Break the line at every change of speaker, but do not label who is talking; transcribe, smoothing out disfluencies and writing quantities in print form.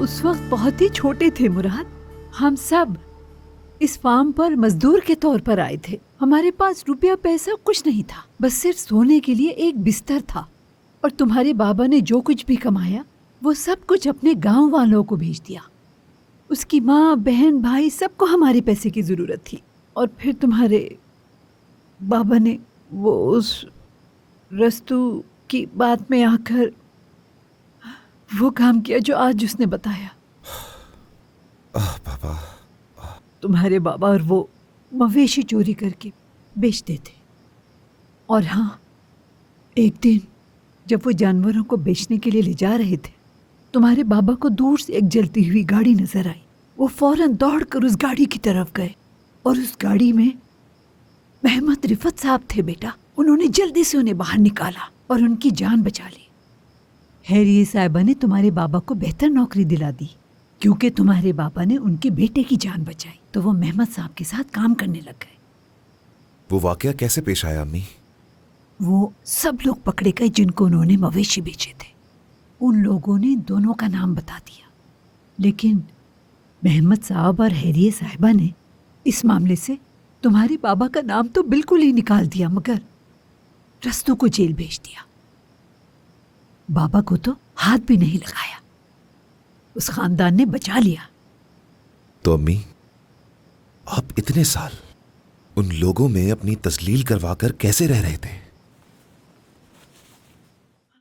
उस वक्त बहुत ही छोटे थे मुराद। हम सब इस फार्म पर मजदूर के तौर पर आए थे। हमारे पास रुपया पैसा कुछ नहीं था, बस सिर्फ सोने के लिए एक बिस्तर था। और तुम्हारे बाबा ने जो कुछ भी कमाया वो सब कुछ अपने गांव वालों को भेज दिया। उसकी माँ, बहन, भाई सबको हमारे पैसे की जरूरत थी। और फिर तुम्हारे बाबा ने वो उस रस्तू की बात में आकर वो काम किया जो आज उसने बताया।
पापा,
तुम्हारे बाबा और वो मवेशी चोरी करके बेचते थे। और हाँ, एक दिन जब वो जानवरों को बेचने के लिए ले जा रहे थे, तुम्हारे बाबा को दूर से एक जलती हुई गाड़ी नजर आई। वो फौरन दौड़कर उस गाड़ी की तरफ गए और उस गाड़ी में महमद रिफत साहब थे बेटा। उन्होंने जल्दी से उन्हें बाहर निकाला और उनकी जान बचा ली। हैरिये साहिबा ने तुम्हारे बाबा को बेहतर नौकरी दिला दी क्योंकि तुम्हारे बाबा ने उनके बेटे की जान बचाई, तो वो महमद साहब के साथ काम करने लग गए।
वो वाकया कैसे पेश आया अम्मी?
वो सब लोग पकड़े गए जिनको उन्होंने मवेशी बेचे थे। उन लोगों ने दोनों का नाम बता दिया, लेकिन महमद साहब और हैरिये साहिबा ने इस मामले से तुम्हारे बाबा का नाम तो बिल्कुल ही निकाल दिया, मगर रस्तों को जेल भेज दिया। बाबा को तो हाथ भी नहीं लगाया। उस खानदान ने बचा लिया।
तो अम्मी, आप इतने साल उन लोगों में अपनी तस्लील करवाकर कैसे रह रहे थे?